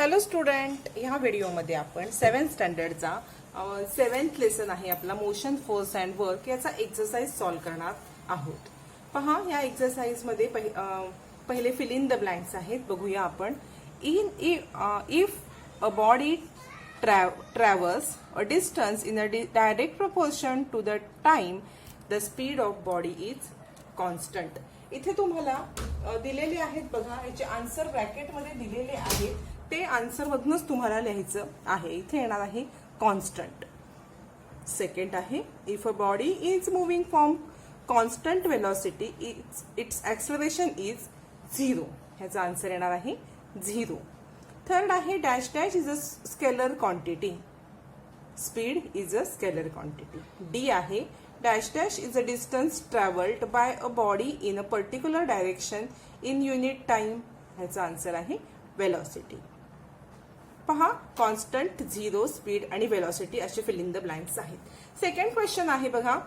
Hello student, ह्या व्हिडिओमध्ये आपण 7th स्टँडर्डचा 7th लेसन आहे आपला मोशन फोर्स अँड वर्क याचा एक्सरसाइज सॉल्व करणार आहोत. पहा, या एक्सरसाइज मध्ये पहिले फिल इन द ब्लँक्स आहेत. बघूया आपण. If a body travels a distance in a direct proportion to the time, the speed of body is constant. इथे तुम्हाला दिलेले आहेत बघा, याचे आन्सर ब्रॅकेट मध्ये दिलेले आहेत. ते आन्सर मधूनच तुम्हाला लिहायचं आहे. इथे येणार आहे कॉन्स्टंट. सेकंड आहे if a body is moving from constant velocity its acceleration is 0. ह्याचा आन्सर येणार आहे 0. थर्ड आहे dash dash is a scalar quantity. Speed is a scalar quantity. D आहे dash dash is a distance travelled by a body in a particular direction in unit time. ह्याचा answer आहे velocity. पहा, constant, 0, speed आणि velocity असे fill in the blanks आहेत. Second question आहे बघा,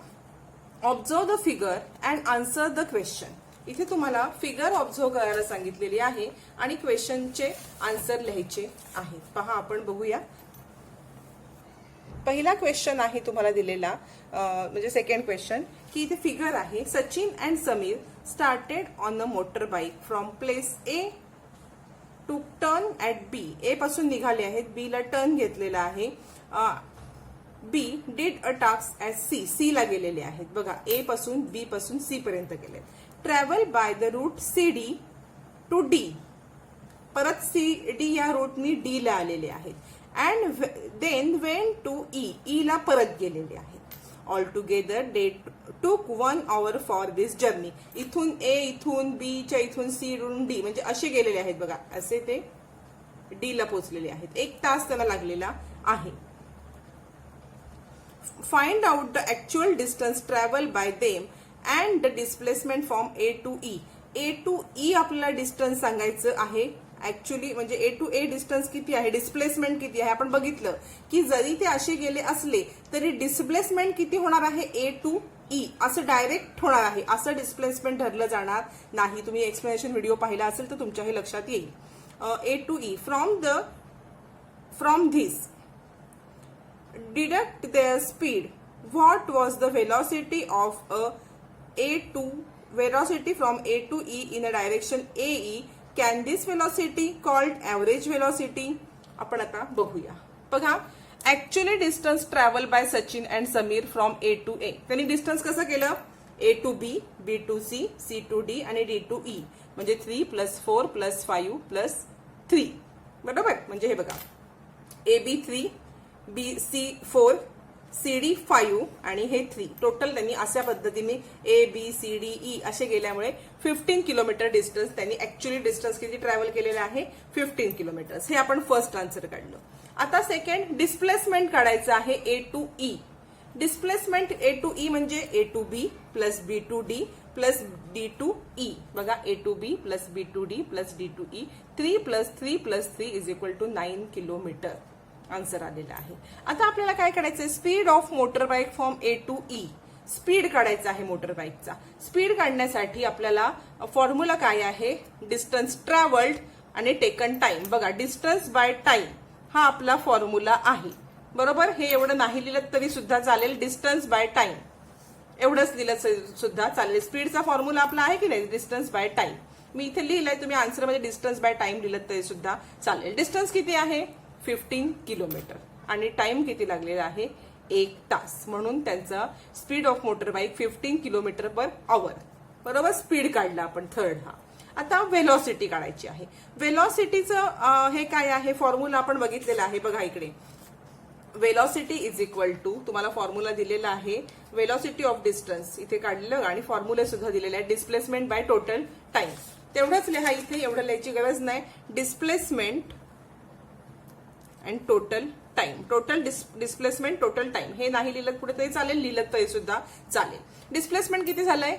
observe the figure and answer the question. इथे तुम्हाला फिगर ऑब्झर्व करायला सांगितलेली आहे आणि क्वेश्चनचे आन्सर लिहायचे आहेत. पहा, आपण बघूया. पहिला क्वेश्चन आहे तुम्हाला दिलेला, म्हणजे सेकंड क्वेश्चन, की इथे फिगर आहे. Sachin and Samir started on a motor bike from place A to turn at B. A पासून निघाले आहेत, बी ला टर्न घेतलेला आहे. B did a task at C. C ला गेलेले आहेत बघा, ए पासून बी पासून सी पर्यंत गेले. Travel by the route C D to D. परत सी डी या रूटनी डी ला आलेले आहेत. And then went to E. E ला परत गेलेले आहेत. ऑल टुगेदर दे टूक 1 hour फॉर दिस जर्नी. इथून ए, इथून बी च्या इथून सी इथून डी, म्हणजे असे गेलेले आहेत बघा, असे ते डी ला पोहोचलेले आहेत. 1 तास त्यांना लागलेला आहे. Find out the actual distance travel by them and the displacement from A to E. A to E आपल्याला डिस्टन्स सांगायचं आहे. ऍक्च्युअली म्हणजे ए टू ए डिस्टन्स किती आहे, डिस्प्लेसमेंट किती आहे. आपण बघितलं की जरी ते असे गेले असले तरी डिस्प्लेसमेंट किती होणार आहे, ए टू ई असं डायरेक्ट होणार आहे. असं डिस्प्लेसमेंट धरलं जाणार नाही. तुम्ही एक्सप्लेनेशन व्हिडिओ पाहिला असेल तर तुमच्या हे लक्षात येईल. A to E from this deduct their speed. What was the velocity of a A to velocity from A to E in a direction AE. Can this velocity called average velocity? आपण आता बघूया. बघा, actually distance travel by Sachin and Samir from A to A. त्यांनी distance कसं केलं, A to B, B to C, C to D आणि D to E. म्हणजे 3 + 4 + 5 + 3. बरोबर. म्हणजे हे बघा, A B 3, B C 4, C D 5 आणि हे 3. टोटल त्यांनी अशा पद्धतीने A B C D E असे गेल्यामुळे 15 किलोमीटर डिस्टन्स त्यांनी ऍक्च्युअली डिस्टन्स किती ट्रॅव्हल केलेलं आहे, 15 किलोमीटर. हे आपण फर्स्ट आन्सर काढलं. आता सेकंड डिस्प्लेसमेंट काढायचं आहे A to E. Displacement A to E म्हणजे A to B plus B to D plus D to E. बघा, A to B plus B to D plus D to E. 3 + 3 + 3 = 9 kilometre answer आलेला आहे. आता आपल्याला काय काढायचंय, speed of motor bike from A to E. Speed काढायचा आहे motor बाईकचा. स्पीड काढण्यासाठी आपल्याला फॉर्म्युला काय आहे, डिस्टन्स ट्रॅव्हल्ड आणि टेकन टाइम. बघा, डिस्टन्स बाय टाइम हा आपला फॉर्म्युला आहे. बरोबर. हे एवढं नाही लिहिलं तरी सुद्धा चालेल. डिस्टन्स बाय टाइम एवढंच लिहिलं सुद्धा चालेल. स्पीडचा फॉर्म्युला आपला आहे की नाही, डिस्टन्स बाय टाइम. मी इथे लिहिलंय, तुम्ही आन्सरमध्ये डिस्टन्स बाय टाइम लिहिलं तरी सुद्धा चालेल. डिस्टन्स किती आहे, 15 किलोमीटर आणि टाइम किती लागलेला आहे, 1 तास. म्हणून त्यांचा speed of motor bike 15 kilometre per hour. बरोबर. स्पीड काढला आपण थर्ड हा. आता वेलॉसिटी काढायची आहे. वेलॉसिटीचं हे काय आहे, फॉर्म्युला आपण बघितलेला आहे. बघा इकडे, वेलॉसिटी इज इक्वल टू, तुम्हाला फॉर्म्युला दिलेला आहे, वेलॉसिटी ऑफ डिस्टन्स इथे काढलेलं आणि फॉर्म्युला सुद्धा दिलेला आहे, डिस्प्लेसमेंट बाय टोटल टाइम. तेवढंच लिहा इथे, एवढं लिहायची गरज नाही. Displacement and total time. Total displacement total time हे नाही लिहिलं पुढे तरी चालेल, लिहिलं तरी सुद्धा चालेल. डिस्प्लेसमेंट किती झालंय,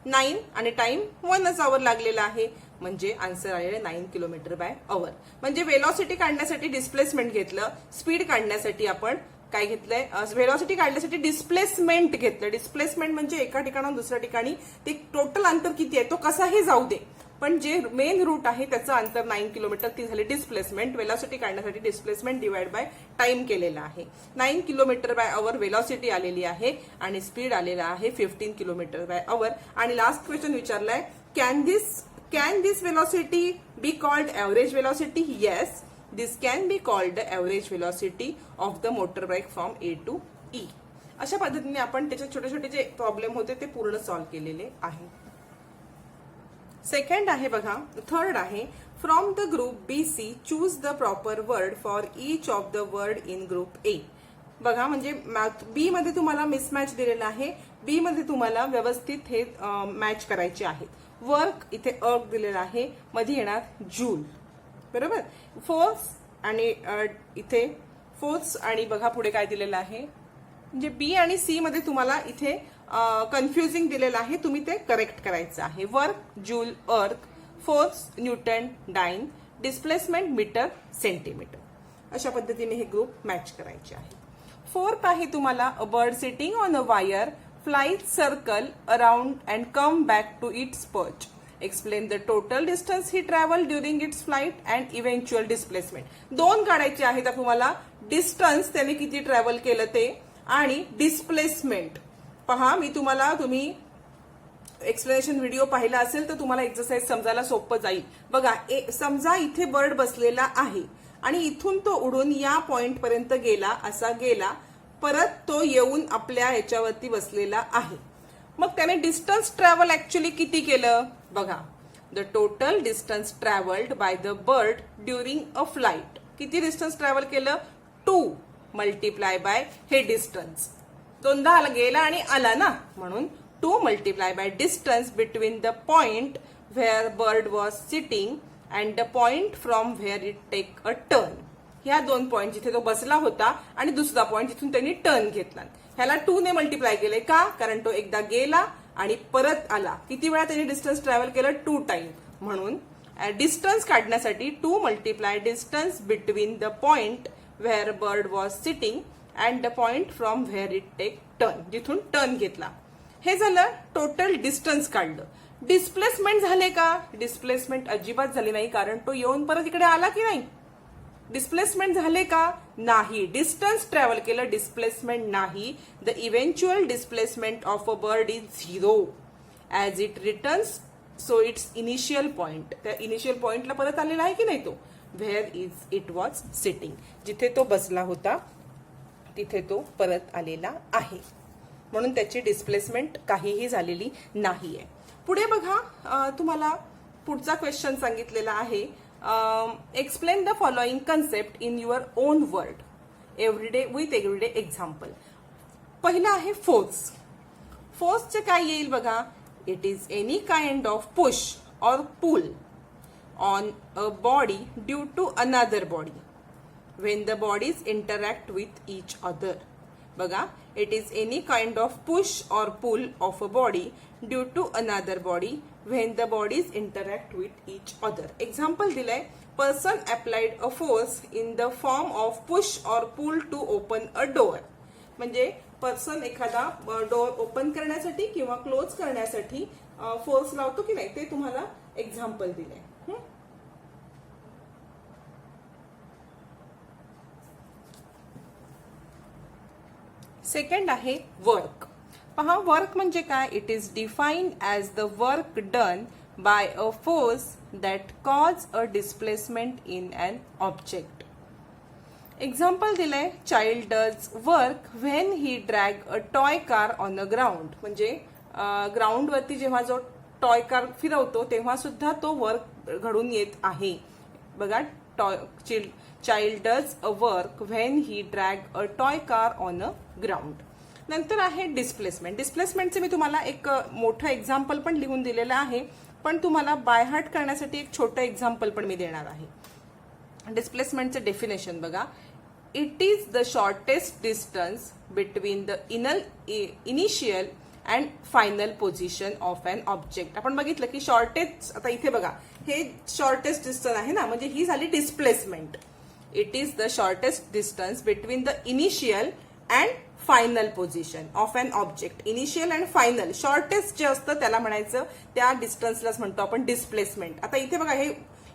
9 आणि टाइम 1 hour लागलेला आहे. म्हणजे आन्सर आलेलं 9 किलोमीटर बाय आवर. म्हणजे वेलॉसिटी काढण्यासाठी डिस्प्लेसमेंट घेतलं, स्पीड काढण्यासाठी आपण काय घेतलंय, व्हेलॉसिटी काढण्यासाठी डिस्प्लेसमेंट घेतलं. डिस्प्लेसमेंट म्हणजे एका ठिकाणाहून दुसऱ्या ठिकाणी ते टोटल अंतर किती आहे तो कसाही जाऊ दे, पण जे मेन रूट आहे त्याचं अंतर 9 किलोमीटर, ती झाली डिस्प्लेसमेंट. वेलॉसिटी काढण्यासाठी डिस्प्लेसमेंट डिवाइड बाय टाइम केलेला आहे. 9 किलोमीटर बाय आवर वेलॉसिटी आलेली आहे आणि स्पीड आलेला आहे 15 किलोमीटर बाय आवर. आणि लास्ट क्वेश्चन विचारलाय, can this velocity be called average velocity? Yes, this can be called the average velocity of the motor bike from A to E. अशा पद्धतीने आपण त्याचे छोटे छोटे जे प्रॉब्लेम होते ते पूर्ण सॉल्व्ह केलेले आहे. सेकंड आहे बघा, थर्ड आहे, from the group B C choose the proper word for each of the word in group A. बघा म्हणजे बी मध्ये तुम्हाला मिसमॅच दिलेला आहे, बी मध्ये तुम्हाला व्यवस्थित हे मॅच करायचे आहेत. वर्क इथे अर्क दिलेला आहे, मध्ये येणार जूल, बरोबर. फोर्स आणि इथे फोर्स आणि बघा पुढे काय दिलेलं आहे, म्हणजे बी आणि सी मध्ये तुम्हाला इथे कन्फ्युजिंग दिलेलं आहे, तुम्ही ते करेक्ट करायचं आहे. Work joule erg, force newton dyne, displacement metre centimetre. अशा पद्धतीने हे ग्रुप मॅच करायचे आहे. फोर्थ आहे तुम्हाला, a bird sitting on a wire flies circle around and come back to its perch. Explain the total distance he travel during its flight and eventual displacement. दोन काढायचे आहेत तुम्हाला, डिस्टन्स त्याने किती ट्रॅव्हल केलं ते आणि डिस्प्लेसमेंट. पहा मी तुम्ही एक्सप्लेनेशन व्हिडिओ पाहिला असेल तर तुम्हाला एक्सरसाइज समजायला सोपं जाईल. बघा समजा इथे बर्ड बसलेला आहे आणि इथून तो उडून या पॉइंट पर्यंत गेला, असा गेला, परत तो येऊन आपल्या ह्याच्यावरती बसलेला आहे. मग त्याने डिस्टन्स ट्रॅव्हल ऍक्च्युअली किती केलं बघा, the total distance travelled by the bird during a flight. किती डिस्टन्स ट्रॅव्हल केलं, 2 मल्टिप्लाय बाय हे डिस्टन्स. दोनदा गेला आणि आला ना, म्हणून 2 multiply by distance between the point where bird was sitting and the point from where it take a turn. ह्या दोन पॉइंट जिथे तो बसला होता आणि दुसरा पॉइंट जिथून त्यांनी टर्न घेतला, ह्याला 2 ने मल्टिप्लाय केले. का? कारण तो एकदा गेला आणि परत आला. किती वेळा त्यांनी डिस्टन्स ट्रॅव्हल केलं, 2 टाइम. म्हणून डिस्टन्स काढण्यासाठी 2 multiply distance between the point where bird was sitting and the point from where it take turn, जिथून टर्न घेतला. हे झालं टोटल डिस्टन्स काढलं. डिस्प्लेसमेंट झाले का? डिस्प्लेसमेंट अजिबात झाली नाही, कारण तो येऊन परत इकडे आला की नाही. डिस्प्लेसमेंट झाले का? नाही. डिस्टन्स ट्रॅव्हल केलं, डिस्प्लेसमेंट नाही. The eventual displacement of a bird is 0 as it returns so it's initial point. त्या इनिशियल पॉइंटला परत आलेला आहे की नाही तो, where is it was sitting, जिथे तो बसला होता तिथे तो परत आलेला आहे. म्हणून त्याची डिस्प्लेसमेंट काहीही झालेली नाहीये. पुढे बघा, तुम्हाला पुढचा क्वेश्चन सांगितलेला आहे, explain the following concept in your own word everyday with everyday example. पहिला आहे फोर्स. फोर्सचे काय येईल बघा, it is any kind of push or pull on a body due to another body when the bodies interact with each other. बघा, it is any kind of push or pull of a body due to another body when the bodies interact with each other. Example दिलाय, person applied a force in the form of push or pull to open a door. म्हणजे person एखादा door open करण्यासाठी किंवा close करण्यासाठी force लावतो की नाही, ते तुम्हाला एक्झाम्पल दिलंय. सेकंड आहे वर्क. पहा, वर्क म्हणजे काय, it is defined as the work done by a force that cause a displacement in an object. Example दिलंय, child does work when he drag a toy car on a ground. म्हणजे ग्राउंडवरती जेव्हा जो toy car फिरवतो तेव्हा सुद्धा तो work घडून येत आहे. बघा, child does a work when he drag a toy car on a ground. नंतर आहे डिस्प्लेसमेंट. डिस्प्लेसमेंटचे मी तुम्हाला एक मोठं एक्झाम्पल पण लिहून दिलेलं आहे, पण तुम्हाला बाय हार्ट करण्यासाठी एक छोटं एक्झाम्पल पण मी देणार आहे. डिस्प्लेसमेंटचे डेफिनेशन बघा, it is the shortest distance between the initial and final position of an object. आपण बघितलं की शॉर्टेस्ट, आता इथे बघा हे शॉर्टेस्ट डिस्टन्स आहे ना, म्हणजे ही झाली displacement. It is the shortest distance between the initial and final position of an object. Initial and final, shortest जे असतं त्याला म्हणायचं, त्या डिस्टन्सलाच म्हणतो आपण डिस्प्लेसमेंट. आता इथे बघा हे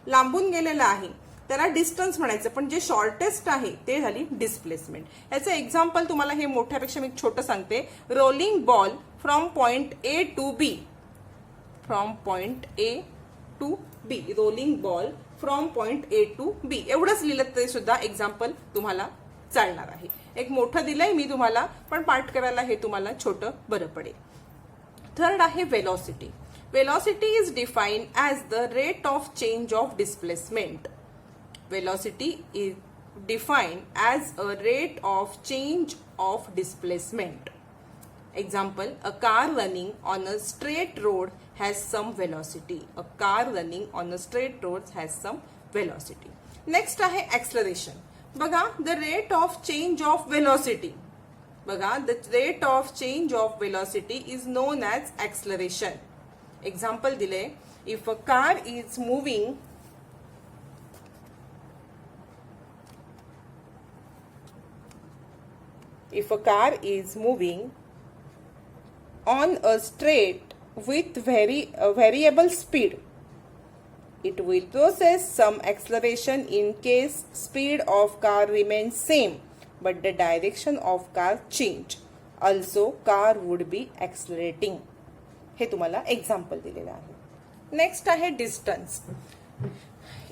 लांबून गेलेलं आहे, त्याला डिस्टन्स म्हणायचं, पण जे शॉर्टेस्ट आहे ते झाली डिस्प्लेसमेंट. याचं एक्झाम्पल तुम्हाला हे मोठ्यापेक्षा मी छोटं सांगते. Rolling ball from point A to B. From point A to B. Rolling ball from point A to B. एवढंच लिहिलं तरी सुद्धा एक्झाम्पल तुम्हाला चालणार आहे. एक मोठं दिलंय मी तुम्हाला, पण पाठ करायला हे तुम्हाला छोटं बरं पडेल. थर्ड आहे velocity. Velocity is defined as the rate of change of displacement. Velocity is defined as a rate of change of displacement. Example, a car running on a straight road has some velocity. A car running on a straight road has some velocity. Next आहे acceleration. बघा, the rate of change of velocity. बघा, the rate of change of velocity is known as acceleration. Example दिले, if a car is moving if a car is moving on a straight with variable speed, it will process some acceleration in case speed of car remains same but the direction of car change. Also car would be accelerating. हे तुम्हाला example दिलेलं आहे. Next आहे distance.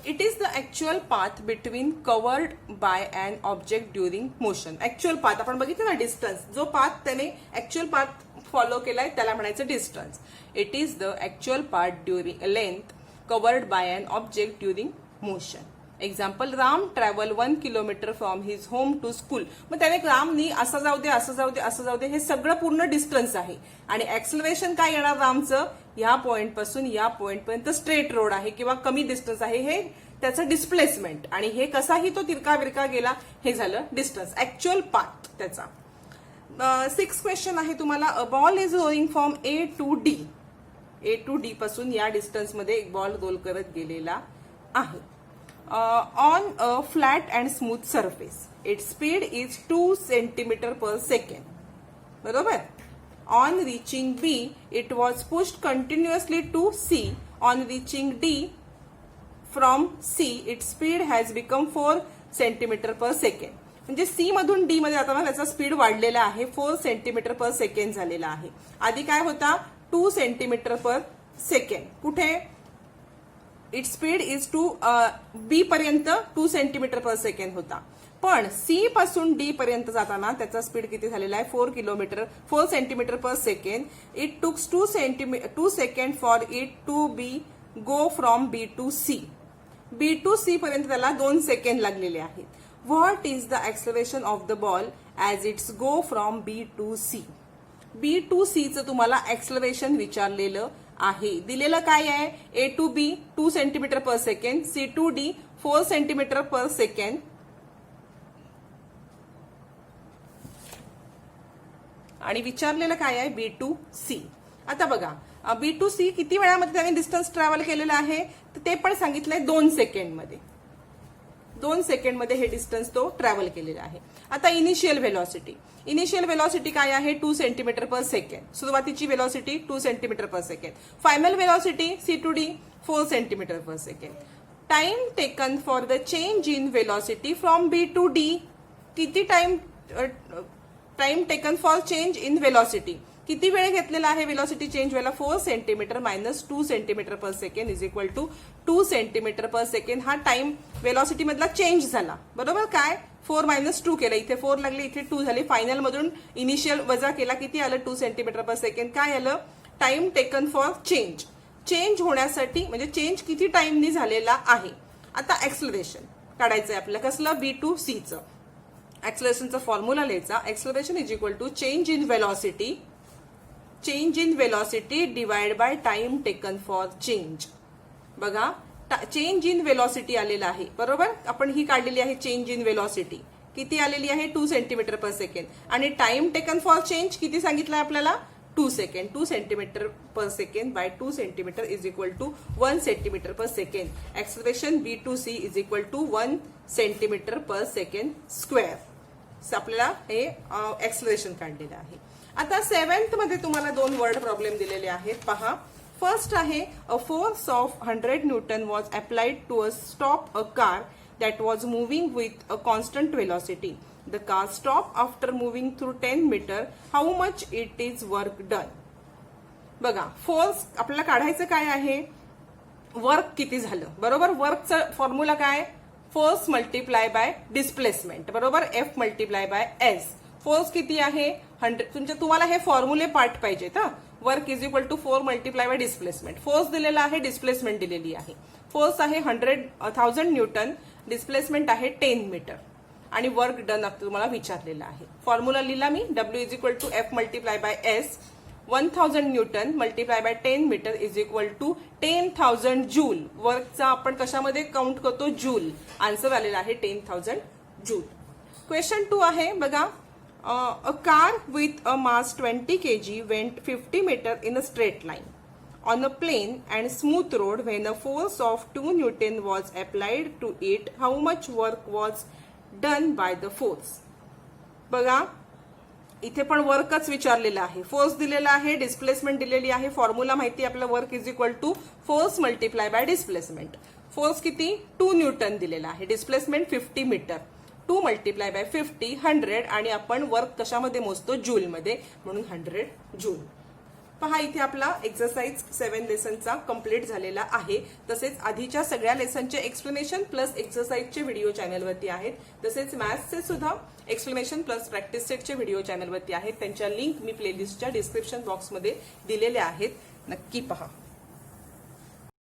It is the actual path between covered by an object during motion. Actual path आपण बघितलं ना, distance, जो path त्याने ऍक्च्युअल पाथ फॉलो केलाय त्याला म्हणायचं distance. It is the actual path during length covered by an object during motion. Example, Ram travel 1 kilometre from his home to school. मग त्याने रामनी असं जाऊ दे, असं जाऊ दे, असं जाऊ दे, हे सगळं पूर्ण डिस्टन्स आहे. आणि ऍक्सलरेशन काय येणार रामचं, या पॉइंट पासून या पॉइंट पर्यंत स्ट्रेट रोड आहे किंवा कमी डिस्टन्स आहे, हे त्याचं डिस्प्लेसमेंट. आणि हे कसाही तो तिरका बिरका गेला, हे झालं डिस्टन्स, ऍक्च्युअल पाथ त्याचा. 6 क्वेश्चन आहे तुम्हाला. A ball is rolling from A to D. A to D पासून या डिस्टन्स मध्ये एक बॉल रोल करत गेलेला आहे. On a flat and smooth surface. Its speed is 2 centimetre per second. बरोबर. On reaching B, it was pushed continuously to C. On reaching D, from C, its speed has become 4 centimetre per second. म्हणजे C मधून D मध्ये जाताना त्याचा speed वाढलेला आहे, 4 centimetre per second झालेला आहे. आधी काय होता, 2 सेंटीमीटर पर सेकंड. कुठे it speed is to B पर्यंत 2 सेंटीमीटर पर सेकंड होता. पण C पासून D पर्यंत जाताना त्याचा स्पीड किती झालेला आहे, 4 centimetre per second. It took 2 second for it to be go from B to C. B to C पर्यंत त्याला 2 सेकंड लागलेले आहेत. What is the acceleration of the ball as its go from B to C. B to C चं तुम्हाला acceleration विचारलेलं आहे. दिलेलं काय आहे, A to B 2 centimetre per second, C to D 4 centimetre per second. आणि विचारलेलं काय आहे, बी टू सी. आता बघा, बी टू सी किती वेळामध्ये त्याने डिस्टन्स ट्रॅव्हल केलेलं आहे, तर ते पण सांगितलंय 2 सेकंडमध्ये. 2 सेकंडमध्ये हे डिस्टन्स तो ट्रॅव्हल केलेला आहे. आता इनिशियल व्हेलॉसिटी. इनिशियल व्हेलॉसिटी काय आहे, 2 सेंटीमीटर पर सेकंड. सुरुवातीची velocity 2 centimetre per second. Final velocity C to D 4 centimetre per second. Time taken for the change in velocity from B to D. किती time taken for change in velocity, किती वेळ घेतलेला आहे velocity change व्हायला, 4 centimetre minus 2 centimetre per second is equal to 2 centimetre per second. हा time velocity मधला change झाला. बरोबर. काय 4 मायनस 2 केलं, इथे 4 लागले, इथे 2 झाले. फायनल मधून इनिशियल वजा केला, किती आलं, 2 सेंटीमीटर पर सेकंड. काय आलं, time taken for change. Change होण्यासाठी म्हणजे चेंज किती टाइमनी झालेला आहे. आता ऍक्सलरेशन काढायचंय आपल्याला, कसलं, बी टू सी चं. ऍक्सलरेशनचा फॉर्म्युला लिहायचा, acceleration is equal to change in velocity divide by time taken for change. बघा, चेंज इन व्हेलॉसिटी आलेला आहे. बरोबर. आपण ही काढलेली आहे चेंज इन व्हेलॉसिटी, किती आलेली आहे, 2 सेंटीमीटर पर सेकंड. आणि टाइम टेकन फॉर चेंज किती सांगितलं आपल्याला, 2 second. 2 centimetre per second by 2 centimetre is equal to 1 centimetre per second. Acceleration B to C is equal to 1 centimetre per second square. आपल्याला हे acceleration काढलेलं आहे. आता 7th मध्ये तुम्हाला 2 वर्ड प्रॉब्लेम दिलेले आहेत. पहा, फर्स्ट आहे a force of 100 newton was applied to stop a car that was moving with a constant velocity. The car stopped after moving through 10 meter. How much it is work done? बघा, force आपल्याला काढायचं काय आहे, work किती झालं. बरोबर, वर्कचं formula काय, फोर्स मल्टिप्लाय बाय डिस्प्लेसमेंट. बरोबर, F multiply by S. Force किती आहे 100. तुम्हाला हे फॉर्म्युले पार्ट पाहिजेत. Work is equal to 4 multiply by displacement. Force दिलेला आहे, डिस्प्लेसमेंट दिलेली आहे. फोर्स आहे 1000 न्यूटन, डिस्प्लेसमेंट आहे 10 मीटर आणि वर्क डन तुम्हाला विचारलेलं आहे. फॉर्म्युला लिहिला मी, W is equal to F multiply by S. 1000 newton multiply by 10 metre is equal to 10,000 joule. वर्कचा आपण कशामध्ये काउंट करतो, जूल. आन्सर आलेला आहे 10,000 जूल. क्वेश्चन 2 आहे बघा, a car with a mass 20 kg went 50 metre in a straight line on a plain and smooth road. When a force of 2 Newton was applied to it, how much work was done by the force? बघा, इथे पण वर्कच विचारलेला आहे. Force दिलेला आहे, displacement दिलेली आहे. Formula माहिती आपला, work is equal to force multiply by displacement. Force किती 2 न्यूटन दिलेला आहे, डिस्प्लेसमेंट 50 मीटर. 2 मल्टिप्लाय बाय 50 100 आणि आपण वर्क कशामध्ये मोजतो, जूल मध्ये, म्हणून 100 जूल. पहा, इथे आपला एक्सरसाइज 7 लेसनचा कंप्लीट झालेला आहे. तसेच आधीच्या सगळ्या लेसनचे एक्सप्लेनेशन प्लस एक्सरसाइजचे व्हिडिओ चॅनलवरती आहेत. तसेच मॅथ्सचे सुद्धा एक्सप्लेनेशन प्लस प्रॅक्टिस सेटचे व्हिडिओ चॅनलवरती आहेत. त्यांच्या लिंक मी प्लेलिस्टच्या डिस्क्रिप्शन बॉक्समध्ये दिलेल्या आहेत, नक्की पहा.